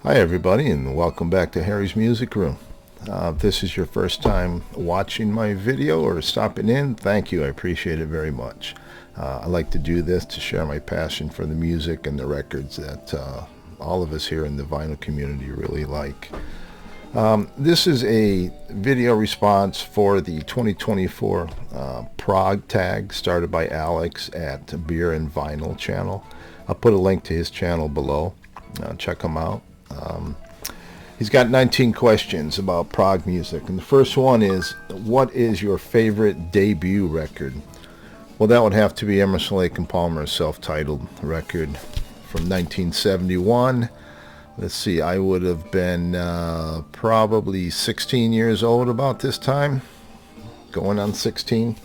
Hi everybody, and welcome back to Harry's Music Room. If this is your first time watching my video or stopping in, thank you. I appreciate it very much. I like to do this to share my passion for the music and the records that all of us here in the vinyl community really like. This is a video response for the 2024 PROG Tag started by Alex at Beer and Vinyl channel. I'll put a link to his channel below. Check him out. He's got 19 questions about prog music, and the first one is, what is your favorite debut record? Well, that would have to be Emerson, Lake and Palmer's self-titled record from 1971. Let's see, I would have been probably 16 years old about this time, going on 16.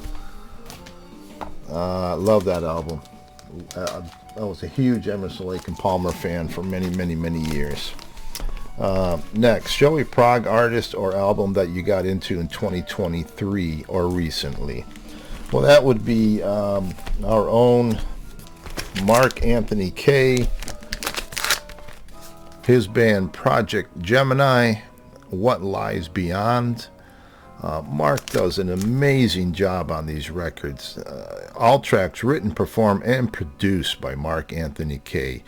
Love that album. I was a huge Emerson, Lake and Palmer fan for many years. Next, show a prog artist or album that you got into in 2023 or recently. Well, that would be our own Mark Anthony Kaye, his band Project Gemini, What Lies Beyond. Mark does an amazing job on these records. All tracks written, performed, and produced by Mark Anthony Kaye.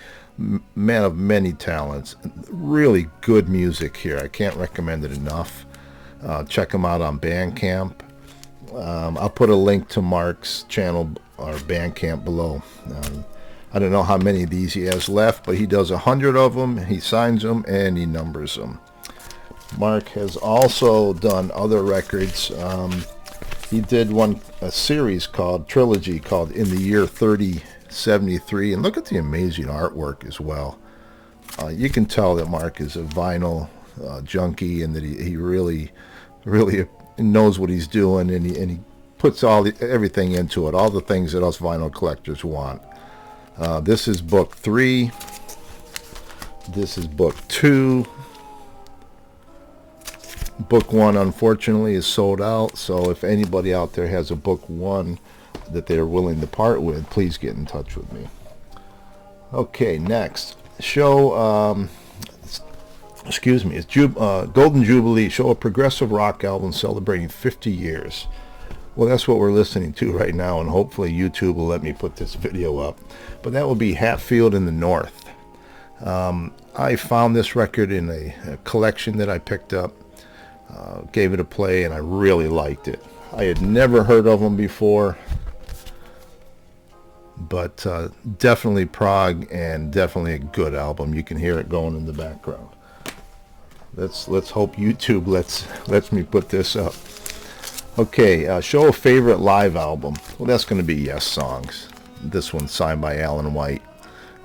Man of many talents. Really good music here. I can't recommend it enough. Check him out on Bandcamp. I'll put a link to Mark's channel or Bandcamp below. I don't know how many of these he has left, but he does 100 of them. He signs them and he numbers them. Mark has also done other records. He did a series called Trilogy called In the Year 3073, and look at the amazing artwork as well. You can tell that Mark is a vinyl junkie, and that he really knows what he's doing, and he puts everything into it, all the things that us vinyl collectors want. This is book 3. This is book 2. Book 1, unfortunately, is sold out, so if anybody out there has a book 1 that they're willing to part with, please get in touch with me. Okay, next, show, it's Golden Jubilee, show a progressive rock album celebrating 50 years. Well, that's what we're listening to right now, and hopefully YouTube will let me put this video up. But that will be Hatfield in the North. I found this record in a collection that I picked up. Gave it a play, and I really liked it. I had never heard of them before, but definitely prog, and definitely a good album. You can hear it going in the background. Let's hope YouTube lets me put this up. Okay, show a favorite live album. Well, that's going to be Yes Songs. This one's signed by Alan White.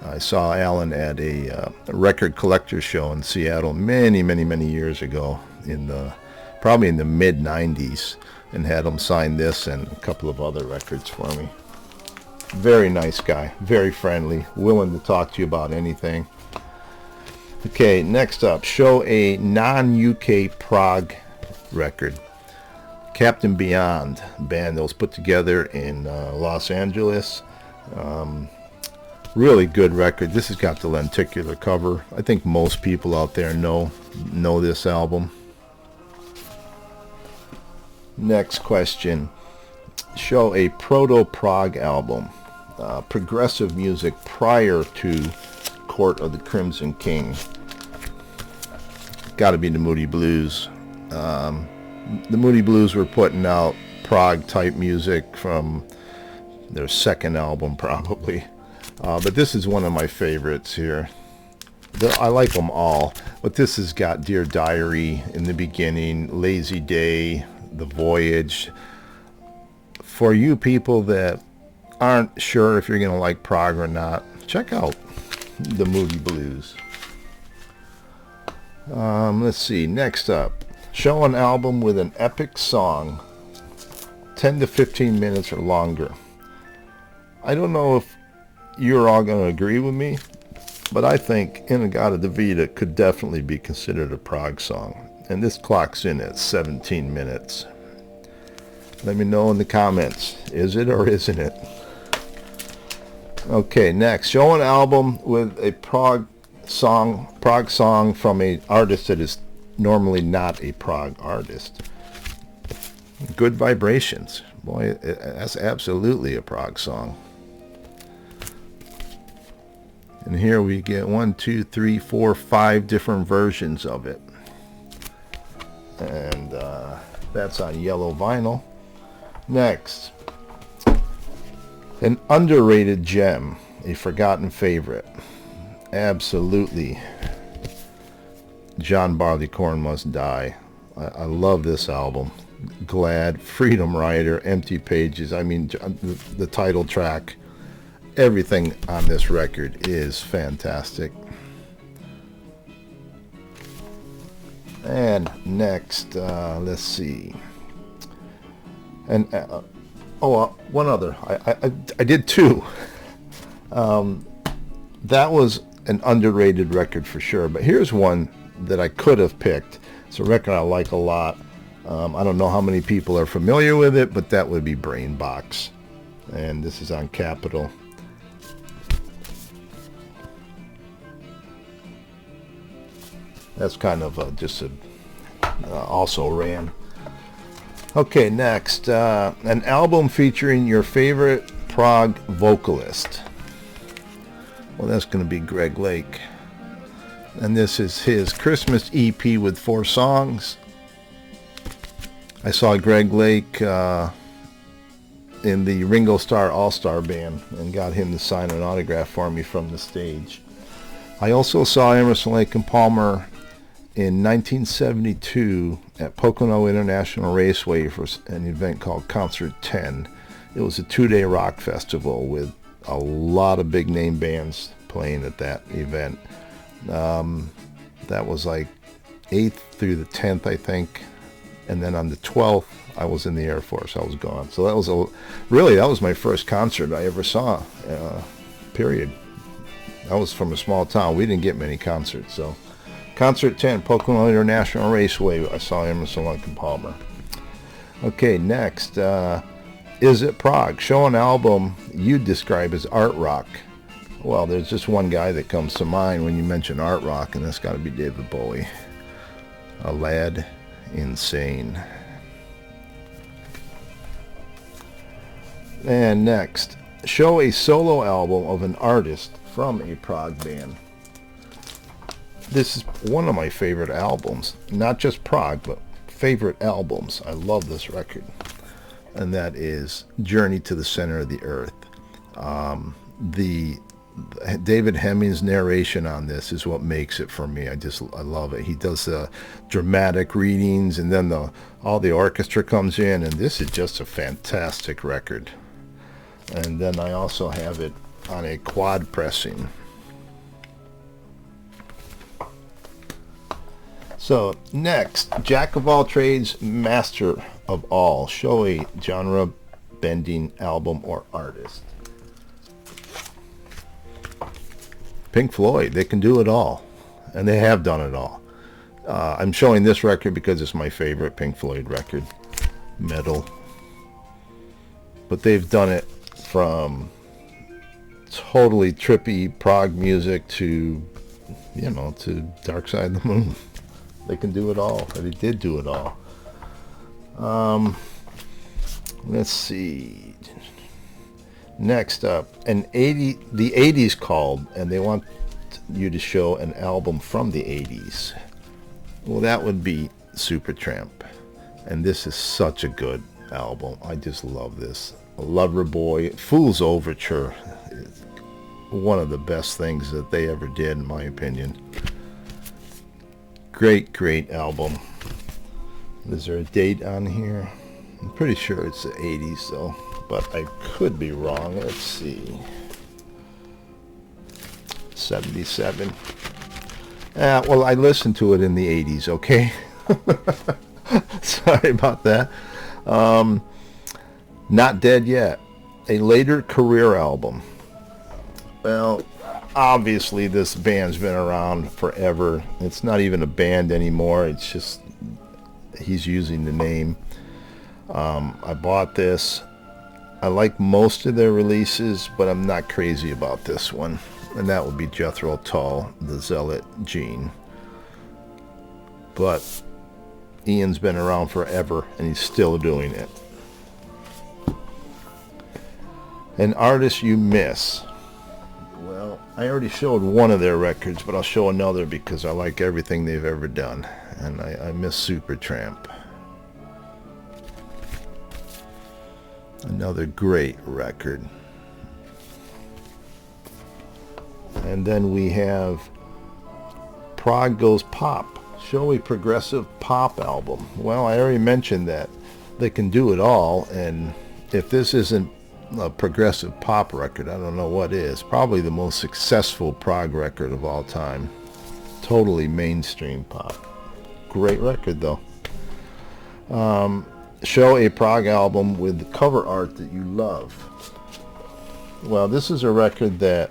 I saw Alan at a record collector show in Seattle many years ago, probably in the mid-90s, and had him sign this and a couple of other records for me. Very nice guy, very friendly, willing to talk to you about anything. Okay, next up, show a non-UK prog record. Captain Beyond, band that was put together in Los Angeles. Really good record. This has got the lenticular cover. I think most people out there know this album. Next question. Show a proto-prog album. Progressive music prior to Court of the Crimson King. Got to be the Moody Blues. The Moody Blues were putting out prog type music from their second album probably. But this is one of my favorites here. I like them all, but this has got Dear Diary in the beginning, Lazy Day, The Voyage. For you people that aren't sure if you're going to like prog or not, check out the Moody Blues. Let's see, next up, show an album with an epic song, 10 to 15 minutes or longer. I don't know if you're all going to agree with me, but I think In-A-Gadda-Da-Vida could definitely be considered a prog song, and this clocks in at 17 minutes. Let me know in the comments, is it or isn't it? Okay, next, show an album with a prog prog song from an artist that is normally not a prog artist. Good Vibrations. Boy, that's absolutely a prog song. And here we get 1, 2, 3, 4, 5 different versions of it. And that's on yellow vinyl. Next, an underrated gem, a forgotten favorite. Absolutely, John Barleycorn Must Die. I love this album. Glad, Freedom Rider, Empty Pages. I mean, the title track, everything on this record is fantastic. And next, let's see. And one other. I did two. That was an underrated record for sure. But here's one that I could have picked. It's a record I like a lot. I don't know how many people are familiar with it, but that would be Brain Box. And this is on Capitol. That's kind of just a also ran. Okay, next, an album featuring your favorite prog vocalist. Well, that's going to be Greg Lake. And this is his Christmas EP with 4 songs. I saw Greg Lake in the Ringo Starr All-Star Band and got him to sign an autograph for me from the stage. I also saw Emerson, Lake and Palmer in 1972 at Pocono International Raceway for an event called Concert 10. It was a 2-day rock festival with a lot of big name bands playing at that event. That was like 8th through the 10th, I think. And then on the 12th, I was in the Air Force. I was gone. So that was that was my first concert I ever saw, period. I was from a small town. We didn't get many concerts. So Concert 10, Pocono International Raceway, I saw Emerson, Lake and Palmer. Okay, next, Is It Prog? Show an album you describe as art rock. Well, there's just one guy that comes to mind when you mention art rock, and that's got to be David Bowie. A Lad Insane. And next, show a solo album of an artist from a prog band. This is one of my favorite albums, not just prog, but favorite albums. I love this record, and that is Journey to the Center of the Earth. The David Hemming's narration on this is what makes it for me. I love it. He does the dramatic readings, and then all the orchestra comes in, and this is just a fantastic record. And then I also have it on a quad pressing. So next, Jack of all trades, master of all. Show a genre bending album or artist. Pink Floyd, they can do it all, and they have done it all. I'm showing this record because it's my favorite Pink Floyd record, metal. But they've done it from totally trippy prog music to Dark Side of the Moon. They can do it all. They did do it all. Let's see. Next up, the 80s called, and they want you to show an album from the 80s. Well, that would be Supertramp. And this is such a good album. I just love this. Loverboy, Fool's Overture. It's one of the best things that they ever did, in my opinion. Great album. Is there a date on here? I'm pretty sure it's the 80s, though. But I could be wrong. Let's see. 77. Well, I listened to it in the 80s, okay? Sorry about that. Not Dead Yet. A later career album. Well, obviously this band's been around forever. It's not even a band anymore. It's just he's using the name. I bought this. I like most of their releases, but I'm not crazy about this one. and that would be Jethro Tull, the Zealot gene. But Ian's been around forever, and he's still doing it. An artist you miss. Well, I already showed one of their records, but I'll show another because I like everything they've ever done. And I miss Supertramp. Another great record. And then we have Prog Goes Pop, showy progressive pop album. Well, I already mentioned that they can do it all, and if this isn't a progressive pop record, I don't know what is. Probably the most successful prog record of all time. Totally mainstream pop. Great record though. Show a prog album with cover art that you love. Well, this is a record that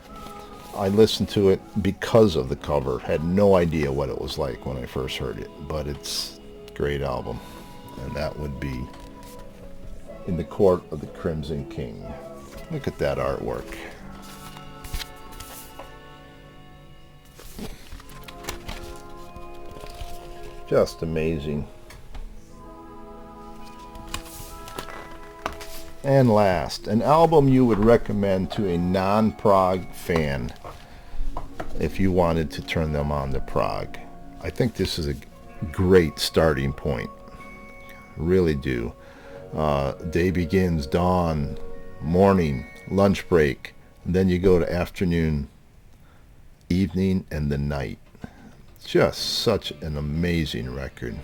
I listened to it because of the cover. Had no idea what it was like when I first heard it, but it's a great album. And that would be In the Court of the Crimson King. Look at that artwork. Just amazing. And last, an album you would recommend to a non-prog fan if you wanted to turn them on to prog. I think this is a great starting point. Really do. Day begins, dawn, morning, lunch break, and then you go to afternoon, evening, and the night. Just such an amazing record.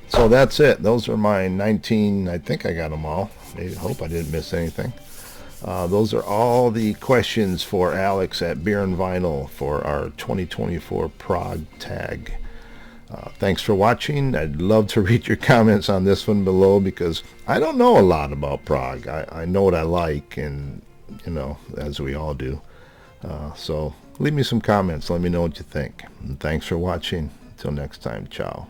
So that's it. Those are my 19, I think I got them all. I hope I didn't miss anything. Those are all the questions for Alex at Beer and Vinyl for our 2024 PROG tag. Thanks for watching. I'd love to read your comments on this one below because I don't know a lot about prog. I know what I like, and you know, as we all do. So leave me some comments. Let me know what you think. And thanks for watching. Until next time, ciao.